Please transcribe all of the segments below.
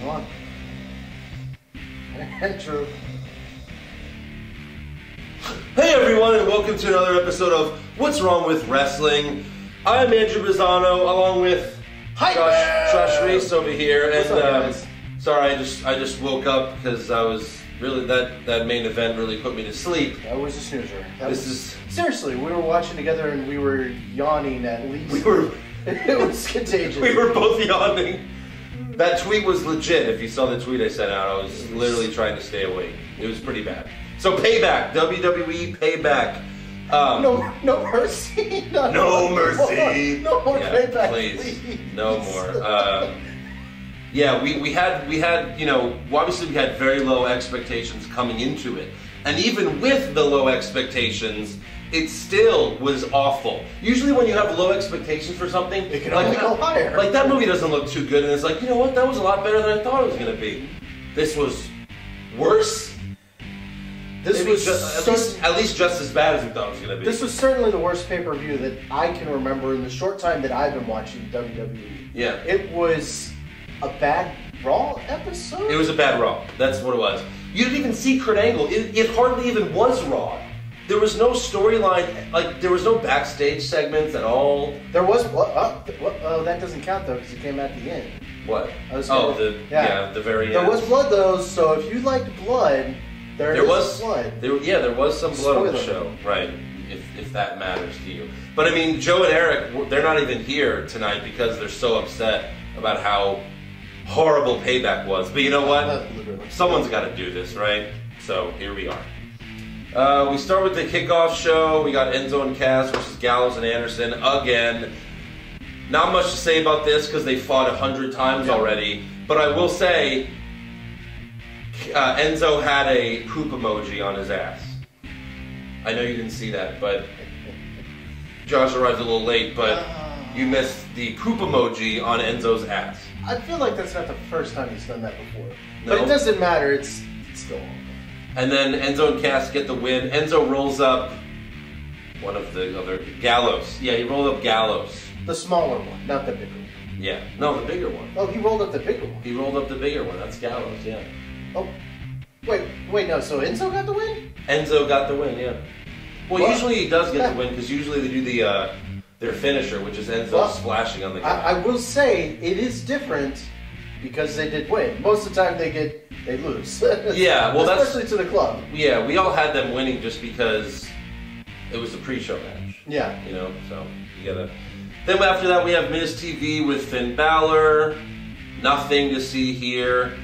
Come on. True. Hey everyone, and welcome to another episode of What's Wrong with Wrestling. I'm Andrew Bizzano, along with Josh Reese over here. What's And up, guys? sorry, I just woke up because I was really that main event really put me to sleep. That was a snoozer. Seriously, we were watching together and we were yawning at least. It was contagious. We were both yawning. That tweet was legit. If you saw the tweet I sent out, I was literally trying to stay awake. It was pretty bad. So Payback, WWE Payback. No mercy. No mercy. No more Payback, please. No more. Yeah, we had, you know, obviously we had very low expectations coming into it. And even with the low expectations, it still was awful. Usually when you have low expectations for something, it can only go higher. Like that movie doesn't look too good, and it's like, you know what, that was a lot better than I thought it was going to be. This was worse. This was at least just as bad as we thought it was going to be. This was certainly the worst pay-per-view that I can remember in the short time that I've been watching WWE. Yeah. It was a bad Raw episode? It was a bad Raw. That's what it was. You didn't even see Kurt Angle. It hardly even was Raw. There was no storyline, like there was no backstage segments at all. There was that doesn't count though because it came at the end. What? The very end. There was blood though, so if you liked blood, there was blood. There was some blood on the show, right? If that matters to you. But I mean, Joe and Eric, they're not even here tonight because they're so upset about how horrible Payback was. But you know what? Someone's got to do this, right? So here we are. We start with the kickoff show. We got Enzo and Cass versus Gallows and Anderson again. Not much to say about this because they fought 100 times already. But I will say, Enzo had a poop emoji on his ass. I know you didn't see that, but Josh arrived a little late, but you missed the poop emoji on Enzo's ass. I feel like that's not the first time he's done that before. No. But it doesn't matter, it's still on. And then Enzo and Cass get the win. Enzo rolls up one of the other Gallows. Yeah, he rolled up Gallows. The smaller one, not the bigger one. Yeah, no, the bigger one. Oh, he rolled up the bigger one. He rolled up the bigger one. That's Gallows, yeah. Oh, wait, no. So Enzo got the win? Enzo got the win, yeah. Well, usually he does get the win because usually they do their finisher, which is Enzo splashing on the guy. I will say it is different because they did win. Most of the time they lose. Yeah, well, especially to the club. Yeah, we all had them winning just because it was a pre-show match. Yeah, you know, so you gotta. Then after that we have Miz TV with Finn Balor. Nothing to see here.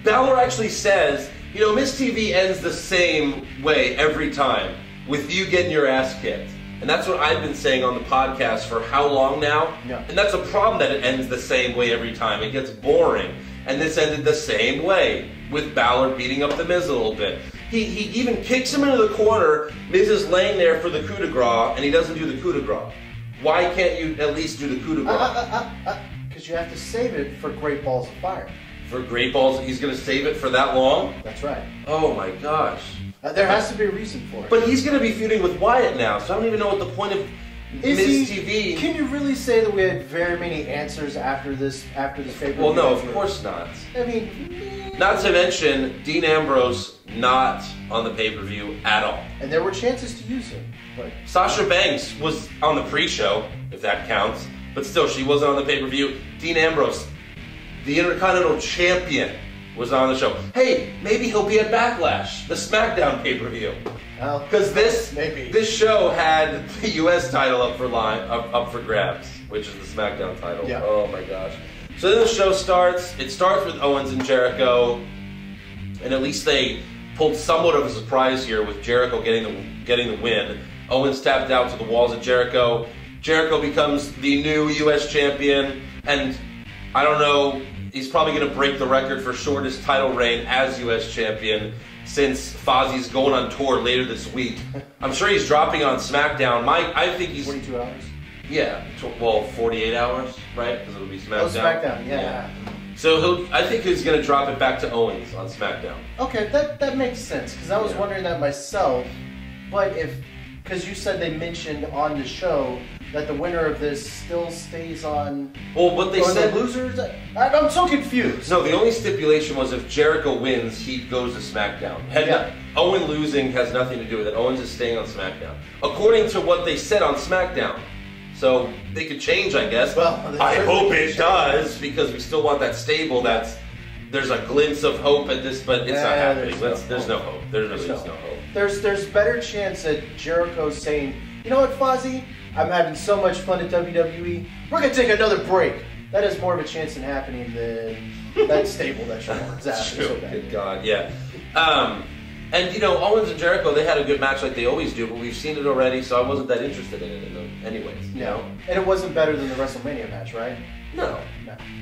Balor actually says, you know, Miz TV ends the same way every time, with you getting your ass kicked. And that's what I've been saying on the podcast for how long now? Yeah. And that's a problem that it ends the same way every time. It gets boring. And this ended the same way, with Balor beating up the Miz a little bit. He even kicks him into the corner. Miz is laying there for the coup de grace, and he doesn't do the coup de grace. Why can't you at least do the coup de grace? Because you have to save it for Great Balls of Fire. For Great Balls, he's going to save it for that long? That's right. Oh my gosh. There has to be a reason for it. But he's going to be feuding with Wyatt now, so I don't even know what the point of Miz TV. Can you really say that we had very many answers after this pay-per-view? Well, no, of course not. I mean, not to mention Dean Ambrose not on the pay-per-view at all. And there were chances to use him. But Sasha Banks was on the pre-show, if that counts, but still, she wasn't on the pay-per-view. Dean Ambrose, the Intercontinental Champion, was on the show. Hey, maybe he'll be at Backlash, the SmackDown pay-per-view. Because this show had the U.S. title up for grabs, which is the SmackDown title. Yeah. Oh my gosh. So then the show starts. It starts with Owens and Jericho, and at least they pulled somewhat of a surprise here with Jericho getting the win. Owens tapped out to the walls of Jericho. Jericho becomes the new U.S. champion, and I don't know. He's probably going to break the record for shortest title reign as U.S. champion since Fozzie's going on tour later this week. I'm sure he's dropping on SmackDown. I think he's 42 hours. Yeah, 48 hours, right? Because it'll be SmackDown. Oh, SmackDown, yeah. So I think he's going to drop it back to Owens on SmackDown. Okay, that makes sense because I was wondering that myself. But because you said they mentioned on the show that the winner of this still stays on. Well, what they said, the losers. I'm so confused. No, the only stipulation was if Jericho wins, he goes to SmackDown. Owen losing has nothing to do with it. Owens is staying on SmackDown, according to what they said on SmackDown. So they could change, I guess. Well, I hope it does, because we still want that stable. There's a glimpse of hope at this, but it's not happening. There's no hope. There's no hope. There's better chance that Jericho's saying, you know what, Fozzy? I'm having so much fun at WWE. We're gonna take another break. That has more of a chance in happening than that stable that you're on. That's true. Good God, yeah. And you know, Owens and Jericho, they had a good match like they always do, but we've seen it already, so I wasn't that interested in it anyways. You know? And it wasn't better than the WrestleMania match, right? No.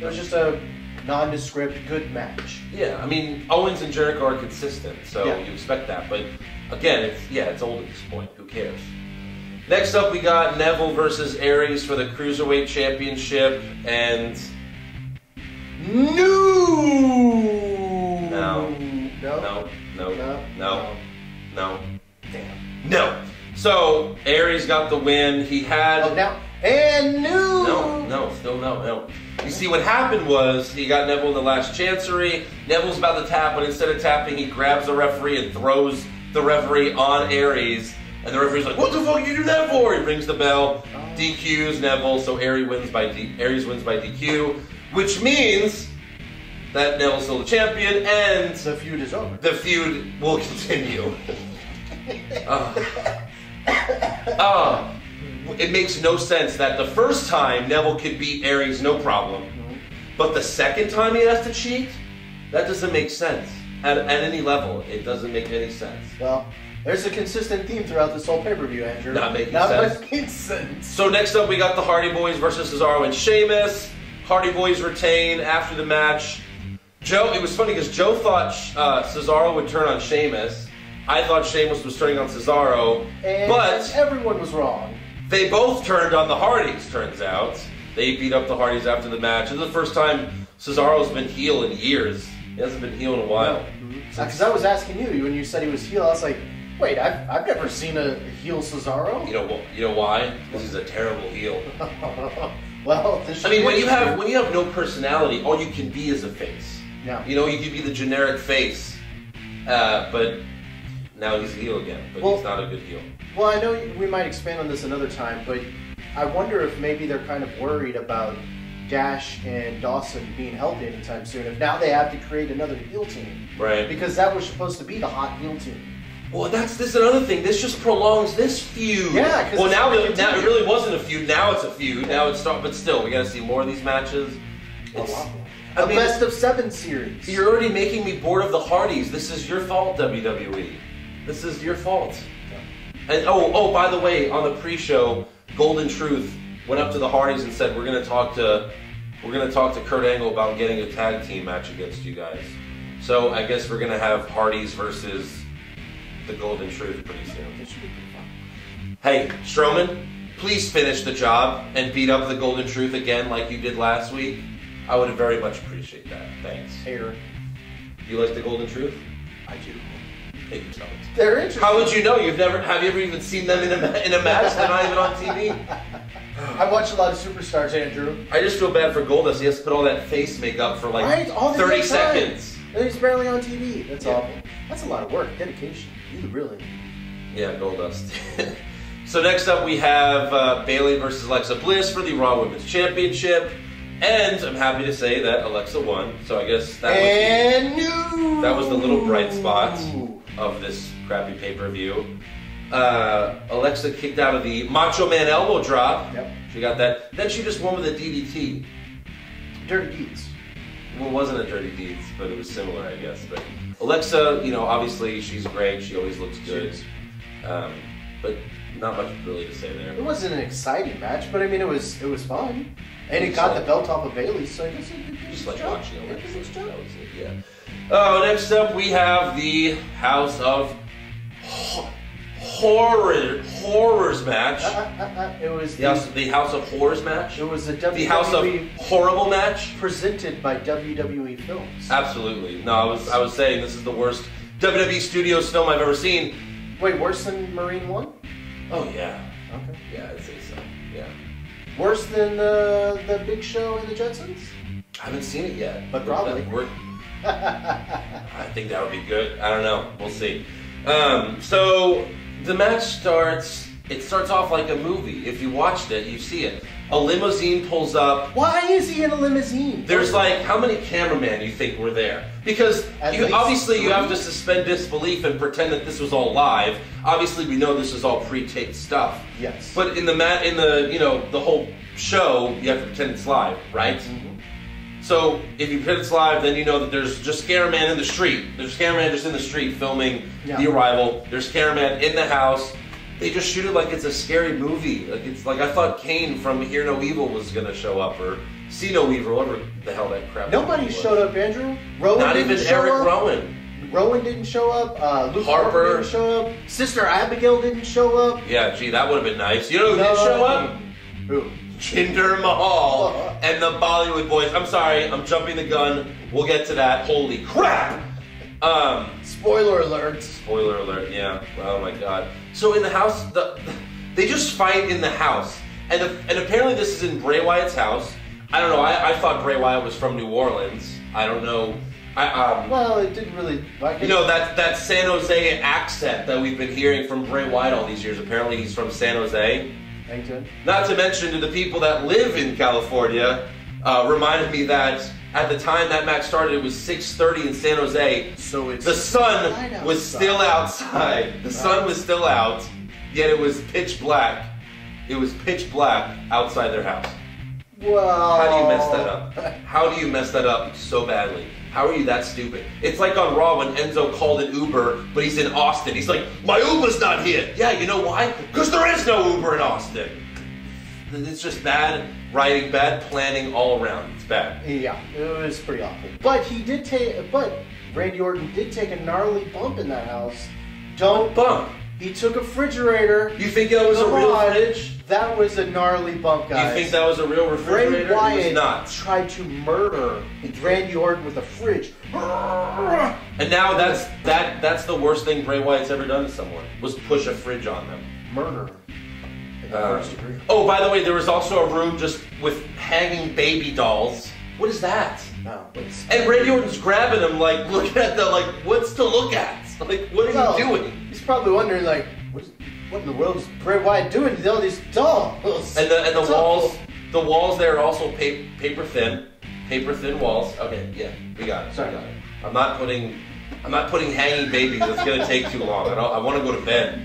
It was just a nondescript, good match. Yeah, I mean, Owens and Jericho are consistent, so you expect that. But again, it's old at this point. Who cares? Next up, we got Neville versus Aries for the Cruiserweight Championship, and No. So Aries got the win. He had still no. You see, what happened was he got Neville in the last chancery. Neville's about to tap, but instead of tapping, he grabs the referee and throws the referee on Aries. And the referee's like, "What the fuck did you do that for?" He rings the bell, DQs Neville, so Aries wins by DQ, which means that Neville's still the champion, and the feud is over. The feud will continue. It makes no sense that the first time Neville could beat Aries, no problem, but the second time he has to cheat, that doesn't make sense at any level. It doesn't make any sense. Well, there's a consistent theme throughout this whole pay-per-view, Andrew. Not making sense. So next up, we got the Hardy Boys versus Cesaro and Sheamus. Hardy Boys retain after the match. It was funny because Joe thought Cesaro would turn on Sheamus. I thought Sheamus was turning on Cesaro, but everyone was wrong. They both turned on the Hardys, turns out. They beat up the Hardys after the match. This is the first time Cesaro's been heel in years. He hasn't been heel in a while. Because I was asking you when you said he was heel, I was like, wait, I've never seen a heel Cesaro. You know why? Because he's a terrible heel. Well, when you have no personality, all you can be is a face. Yeah. You know, you can be the generic face, but now he's a heel again. But he's not a good heel. Well, I know we might expand on this another time, but I wonder if maybe they're kind of worried about Dash and Dawson being healthy anytime soon. If now they have to create another heel team, right? Because that was supposed to be the hot heel team. Well, this another thing. This just prolongs this feud. Yeah. Well, now it really wasn't a feud. Now it's a feud. Now it's but still, we got to see more of these matches. A best of 7 series. You're already making me bored of the Hardys. This is your fault, WWE. This is your fault. And by the way, on the pre-show, Golden Truth went up to the Hardys and said, "We're gonna talk to Kurt Angle about getting a tag team match against you guys." So I guess we're gonna have Hardys versus the Golden Truth pretty soon. It should be pretty fun. Hey, Strowman, please finish the job and beat up the Golden Truth again like you did last week. I would very much appreciate that. Thanks. Hater. You like the Golden Truth? I do. Hey, you tell me. They're interesting. How would you know? Have you ever even seen them in a match? They're not even on TV. I watch a lot of superstars, Andrew. I just feel bad for Goldust. He has to put all that face makeup for like 30 seconds. And he's barely on TV. That's awful. That's a lot of work, dedication. You really. Yeah, Goldust. So next up we have Bayley versus Alexa Bliss for the Raw Women's Championship. And I'm happy to say that Alexa won. So I guess that was the little bright spot of this crappy pay-per-view. Alexa kicked out of the Macho Man elbow drop. Yep. She got that. Then she just won with a DDT. Dirty deeds. Well, it wasn't a Dirty Deeds, but it was similar, I guess. But Alexa, obviously she's great. She always looks good. But not much really to say there. It wasn't an exciting match, but I mean, it was fun. And it got the belt off of Bayley, so I guess it did just like job. watching it. That was it, yeah. Oh, next up we have the House of Horrors match. It was the House of Horrors match. It was a WWE the House of Horrible match presented by WWE Films. Absolutely. No, I was saying this is the worst WWE Studios film I've ever seen. Wait, worse than Marine 1? Oh yeah. Okay. Yeah, I'd say so. Yeah. Worse than the Big Show and the Jetsons? I haven't seen it yet. But probably. I think that would be good. I don't know. We'll see. So the match starts. It starts off like a movie. If you watched it, you see it. A limousine pulls up. Why is he in a limousine? There's like, how many cameramen you think were there? Because obviously you have to suspend disbelief and pretend that this was all live. Obviously we know this is all pre-taped stuff. Yes. But in the whole show, you have to pretend it's live, right? Mm-hmm. So if you pretend it's live, then you know that there's just cameraman in the street. There's cameraman just in the street filming the arrival. There's cameraman in the house. They just shoot it like it's a scary movie. Like it's like I thought Kane from Hear No Evil was gonna show up, or See No Evil, whatever the hell that crap. Nobody showed up, Andrew. Rowan Not didn't even show Eric up. Rowan. Rowan didn't show up. Luke Harper didn't show up. Sister Abigail didn't show up. Yeah, gee, that would have been nice. You know who did show up? Who? Jinder Mahal and the Bollywood Boys. I'm sorry, I'm jumping the gun. We'll get to that. Holy crap! Spoiler alert. Spoiler alert, yeah. Oh my god. So in the house, they just fight in the house. And apparently this is in Bray Wyatt's house. I don't know, I thought Bray Wyatt was from New Orleans. I don't know. Well, it didn't really... You know, that San Jose accent that we've been hearing from Bray Wyatt all these years. Apparently he's from San Jose. Not to mention to the people that live in California, reminded me that at the time that match started, it was 6:30 in San Jose. So the sun was still outside. The sun was still out, yet it was pitch black. It was pitch black outside their house. Well, how do you mess that up? How do you mess that up so badly? How are you that stupid? It's like on Raw when Enzo called an Uber, but he's in Austin. He's like, my Uber's not here. Yeah, you know why? Because there is no Uber in Austin. It's just bad writing, bad planning all around. It's bad. Yeah, it was pretty awful. But Randy Orton did take a gnarly bump in that house. Don't bump. He took a refrigerator. You think that was a real fridge? That was a gnarly bump, guys. You think that was a real refrigerator? Bray Wyatt it was not. Tried to murder Randy Orton with a fridge. And now that's the worst thing Bray Wyatt's ever done to someone, was push a fridge on them. Murder. Oh, by the way, there was also a room just with hanging baby dolls. What is that? No. And Randy Orton's grabbing them, like, looking at them, like, what's to look at? Like, what are you doing? He's probably wondering, like, what in the world is Bray Wyatt doing to all these dolls? And the walls there are also paper thin walls. Okay, yeah, we got it. Sorry. We got it. I'm not putting hanging babies. It's gonna take too long. I want to go to bed.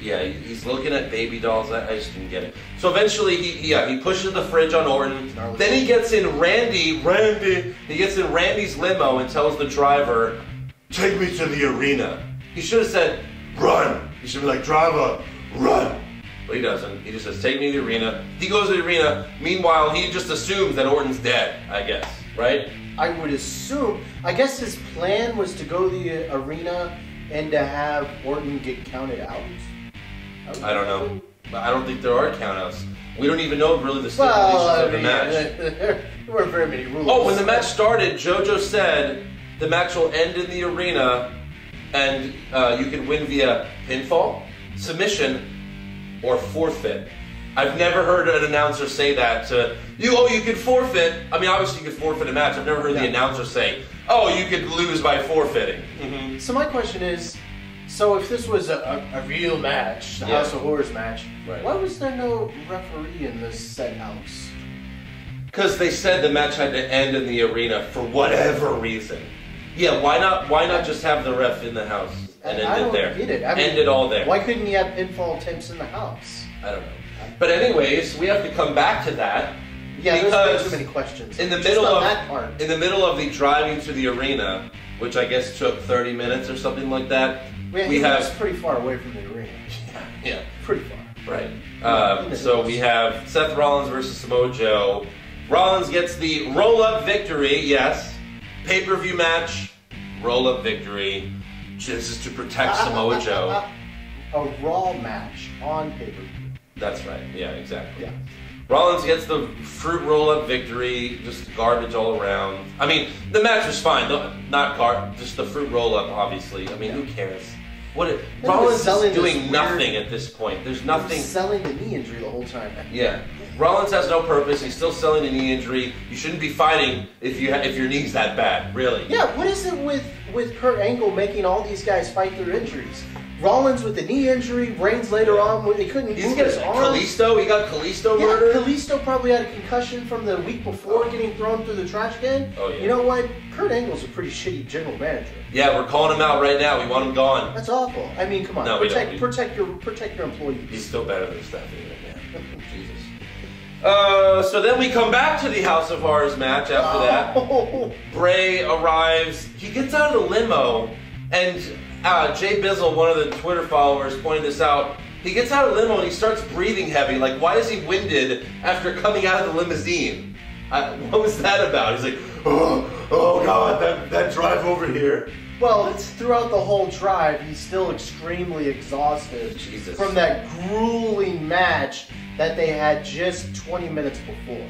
Yeah, he's looking at baby dolls. I just didn't get it. So eventually, he pushes the fridge on Orton. Then he gets in He gets in Randy's limo and tells the driver, "Take me to the arena." He should have said, "Run." He should be like, "Driver, run." But he doesn't. He just says, "Take me to the arena." He goes to the arena. Meanwhile, he just assumes that Orton's dead, I guess. Right? I would assume. I guess his plan was to go to the arena and to have Orton get counted out. I don't know. I don't think there are countouts. We don't even know really the stipulations of the match. There weren't very many rules. Oh, when the match started, JoJo said the match will end in the arena and you can win via pinfall, submission, or forfeit. I've never heard an announcer say that to you. Oh, you could forfeit. I mean, obviously you could forfeit a match. I've never heard the announcer say, "Oh, you could lose by forfeiting." Mm-hmm. So my question is, so if this was a real match, the House of Horrors match, why was there no referee in this said house? Because they said the match had to end in the arena for whatever reason. Yeah, why not just have the ref in the house and end it there? I don't get it. I mean, end it all there. Why couldn't you have pinfall attempts in the house? I don't know. But anyways, we have to come back to that. Yeah, there's too many questions. In the middle of the driving to the arena, which I guess took 30 minutes or something like that, we have pretty far away from the arena. Yeah, pretty far. Right. So we have Seth Rollins versus Samoa Joe. Rollins gets the roll-up victory. Yes, pay-per-view match, roll-up victory. This is to protect Samoa Joe. A Raw match on pay-per-view. That's right. Yeah, exactly. Yeah. Rollins gets the fruit roll-up victory, just garbage all around. I mean, the match was fine. Just the fruit roll-up, obviously. I mean, who cares? Rollins is doing nothing at this point. There's nothing. He's selling the knee injury the whole time. Yeah. Rollins has no purpose. He's still selling a knee injury. You shouldn't be fighting if your knee's that bad, really. Yeah, what is it with Kurt Angle making all these guys fight their injuries? Rollins with the knee injury, Reigns later on when he couldn't move his arm. Kalisto, he got Kalisto murdered. Kalisto probably had a concussion from the week before getting thrown through the trash can. Oh, yeah. You know what? Kurt Angle's a pretty shitty general manager. Yeah, we're calling him out right now. We want him gone. That's awful. I mean, come on. No, protect your employees. He's still better than Stephanie right now. Jesus. So then we come back to the House of Horrors match after that. Bray arrives. He gets out of the limo, and Jay Bizzle, one of the Twitter followers, pointed this out. He gets out of the limo and he starts breathing heavy. Like, why is he winded after coming out of the limousine? What was that about? He's like, oh God, that drive over here. Well, throughout the whole drive, he's still extremely exhausted from that grueling match that they had just 20 minutes before.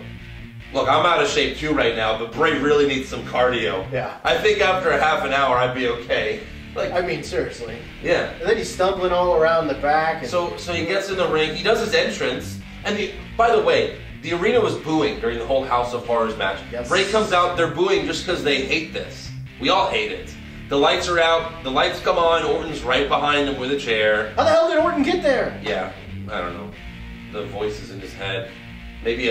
Look, I'm out of shape too right now, but Bray really needs some cardio. Yeah. I think after a half an hour, I'd be okay. Like, I mean, seriously. Yeah. And then he's stumbling all around the back. And so he gets in the ring. He does his entrance. And by the way, the arena was booing during the whole House of Horrors match. Yes. Bray comes out. They're booing just because they hate this. We all hate it. The lights are out. The lights come on. Orton's right behind him with a chair. How the hell did Orton get there? Yeah. I don't know. The voices in his head. Maybe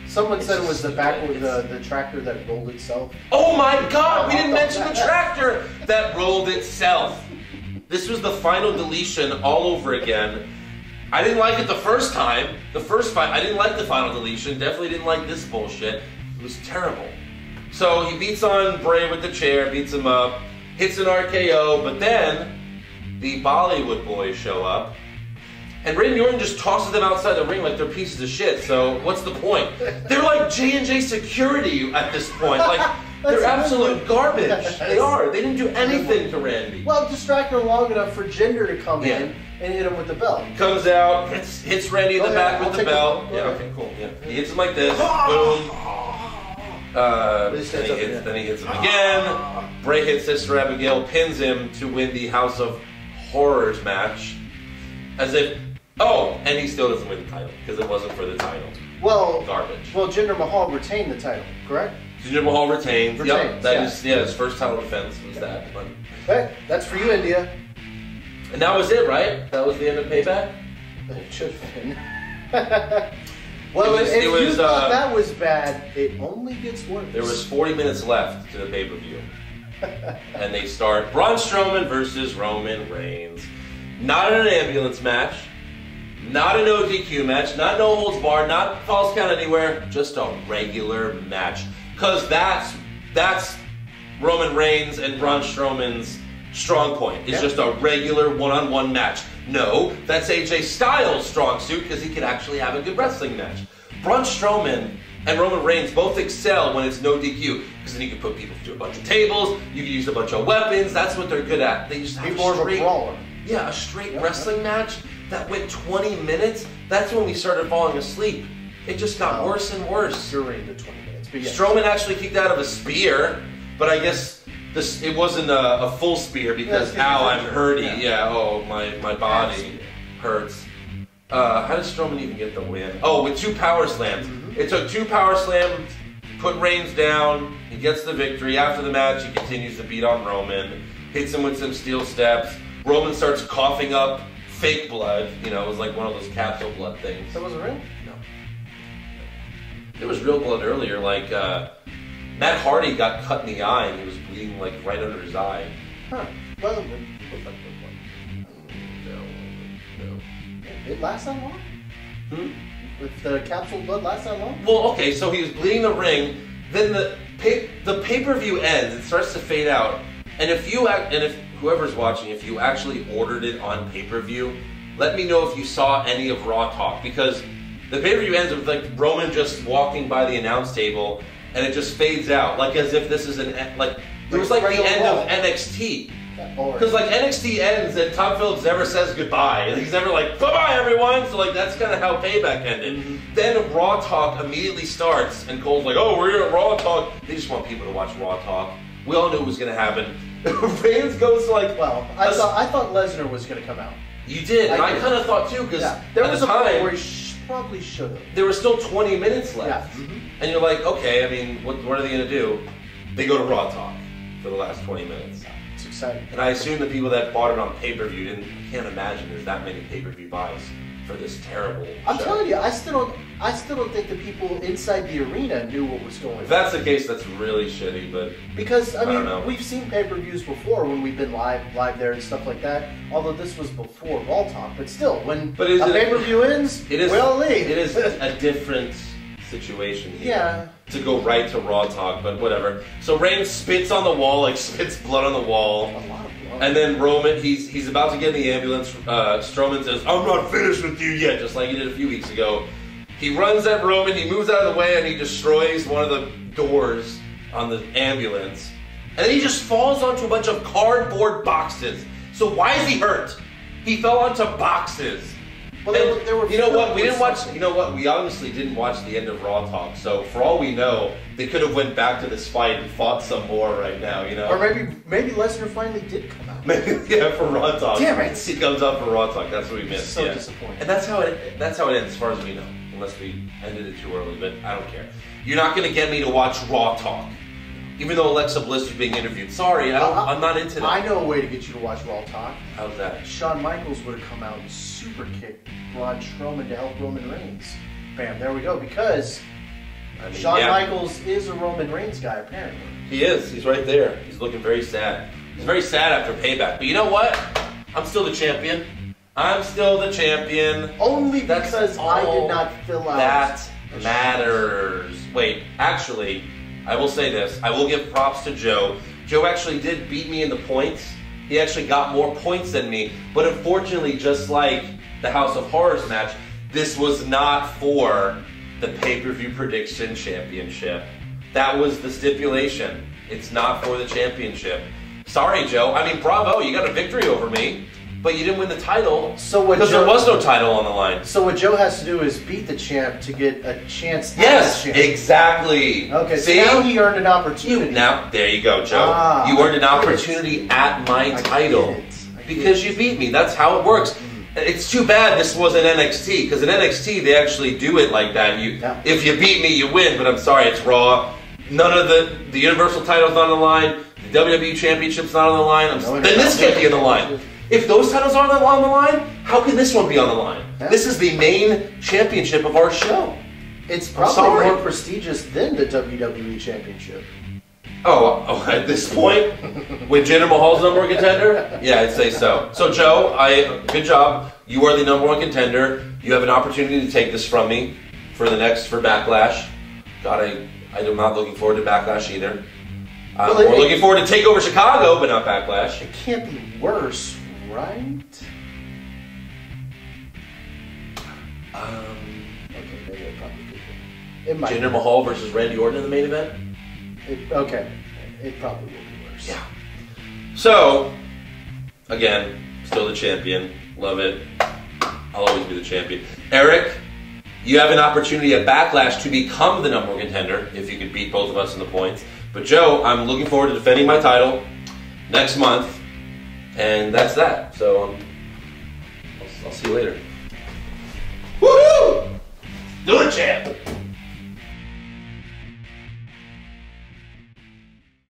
Someone said it was the tractor that rolled itself. Oh my God! We didn't mention the tractor that rolled itself. This was the final deletion all over again. I didn't like it the first time. The first fight, I didn't like the final deletion. Definitely didn't like this bullshit. It was terrible. So he beats on Bray with the chair, beats him up, hits an RKO, but then the Bollywood boys show up. And Randy Orton just tosses them outside the ring like they're pieces of shit, so what's the point? They're like J&J security at this point. Like, they're absolute garbage. They are. They didn't do anything to Randy. Well, distract her long enough for Jinder to come in and hit him with the belt. Comes out, hits Randy in the back with the belt. Yeah, okay, cool. Yeah. He hits him like this. Boom. Then he hits him again. Bray hits Sister Abigail, pins him to win the House of Horrors match. As if... Oh, and he still doesn't win the title, because it wasn't for the title. Well, garbage. Well, Jinder Mahal retained the title, correct? Jinder Mahal retained. Yep, that is, his first title defense was that. But... Hey, that's for you, India. And that was it, right? That was the end of Payback? It should have been. Well, if you thought that was bad, it only gets worse. There was 40 minutes left to the pay-per-view. And they start Braun Strowman versus Roman Reigns. Not an ambulance match. Not an ODQ match, not no holds barred, not false count anywhere, just a regular match. Because that's Roman Reigns and Braun Strowman's strong point. It's just a regular one-on-one match. No, that's AJ Styles' strong suit because he can actually have a good wrestling match. Braun Strowman and Roman Reigns both excel when it's no DQ because then you can put people through a bunch of tables, you can use a bunch of weapons, that's what they're good at. They just have more of a brawler. Yeah, a straight wrestling match that went 20 minutes, that's when we started falling asleep. It just got worse and worse. During the 20 minutes. But yes. Strowman actually kicked out of a spear, but I guess it wasn't a full spear because, ow, I'm hurting. Yeah, oh, my body hurts. How did Strowman even get the win? Oh, with 2 power slams. It took 2 power slams, put Reigns down, he gets the victory. After the match, he continues to beat on Roman, hits him with some steel steps. Roman starts coughing up fake blood. You know, it was like one of those capsule blood things. That wasn't real? No. There was real blood earlier. Like, Matt Hardy got cut in the eye and he was bleeding like right under his eye. Huh. Well, No. It lasts that long? If the capsule blood lasts that long? Well, okay, so he was bleeding the ring. Then the pay-per-view ends. It starts to fade out. And if whoever's watching, if you actually ordered it on pay-per-view, let me know if you saw any of Raw Talk, because the pay-per-view ends with like Roman just walking by the announce table, and it just fades out, like as if this is it was like the end of NXT. Because like NXT ends and Tom Phillips never says goodbye, and he's never like bye-bye everyone. So like that's kind of how Payback ended. Then Raw Talk immediately starts, and Cole's like, oh, we're at Raw Talk. They just want people to watch Raw Talk. We all knew it was going to happen. Reigns goes to like. Well, I thought Lesnar was going to come out. You did, and I kind of thought too, because there was at the a point time, where he probably should have. there were still 20 minutes left. Yeah. And you're like, okay, I mean, what are they going to do? They go to Raw Talk for the last 20 minutes. It's exciting. And I assume the people that bought it on pay-per-view I can't imagine there's that many pay-per-view buys for this terrible I'm show. telling you, I still don't think the people inside the arena knew what was going on. If that's the case, that's really shitty, but... Because, I don't know. mean, we've seen pay-per-views before when we've been live there and stuff like that, although this was before Raw Talk. But still, when a pay-per-view ends, we all leave. It is a different situation here. Yeah. To go right to Raw Talk, but whatever. So Reigns spits on the wall, like spits blood on the wall. A lot of blood. And then Roman, he's about to get in the ambulance. Strowman says, "I'm not finished with you yet," just like he did a few weeks ago. He runs at Roman, he moves out of the way, and he destroys one of the doors on the ambulance. And then he just falls onto a bunch of cardboard boxes. So why is he hurt? He fell onto boxes. Well, they were you know what? We didn't watch. You know what? We honestly didn't watch the end of Raw Talk. So for all we know, they could have went back to this fight and fought some more right now. You know, or maybe Lesnar finally did come out. Yeah, for Raw Talk. Damn it! He comes up for Raw Talk. That's what we missed. So disappointing. And that's how it ends, as far as we know. Unless we ended it too early, but I don't care. You're not going to get me to watch Raw Talk, even though Alexa Bliss was being interviewed. Sorry, I'm not into that. I know a way to get you to watch Raw Talk. How's that? Shawn Michaels would have come out and super kicked Braun Strowman to help Roman Reigns. Bam, there we go. Because Shawn Michaels is a Roman Reigns guy, apparently. He is. He's right there. He's looking very sad. He's very sad after Payback. But you know what? I'm still the champion. I'm still the champion. Only because I did not fill out. That matters. Wait, actually, I will say this. I will give props to Joe. Joe actually did beat me in the points. He actually got more points than me. But unfortunately, just like the House of Horrors match, this was not for the pay-per-view prediction championship. That was the stipulation. It's not for the championship. Sorry, Joe. I mean, bravo. You got a victory over me. But you didn't win the title because there was no title on the line. So what Joe has to do is beat the champ to get a chance. Yes, exactly. Okay, see? So now he earned an opportunity. Now, there you go, Joe. You earned an opportunity at my title because you beat me. That's how it works. It's too bad this wasn't NXT, because in NXT they actually do it like that. If you beat me, you win, but I'm sorry, it's Raw. None of the Universal title's not on the line. The WWE Championship's not on the line. Then this can't be on the line. If those titles aren't on the line, how can this one be on the line? Yeah. This is the main championship of our show. It's probably more prestigious than the WWE Championship. Oh, at this point, when Jinder Mahal's number one contender? Yeah, I'd say so. So, Joe, good job. You are the number one contender. You have an opportunity to take this from me for Backlash. God, I'm not looking forward to Backlash either. We're looking forward to TakeOver Chicago, but not Backlash. It can't be worse, right? Okay, maybe it probably could be. It might Jinder Mahal versus Randy Orton in the main event? It probably will be worse. Yeah. So, again, still the champion. Love it. I'll always be the champion. Eric, you have an opportunity at Backlash to become the number one contender if you could beat both of us in the points. But Joe, I'm looking forward to defending my title next month. And that's that. So, I'll see you later. Woohoo! Do it, champ!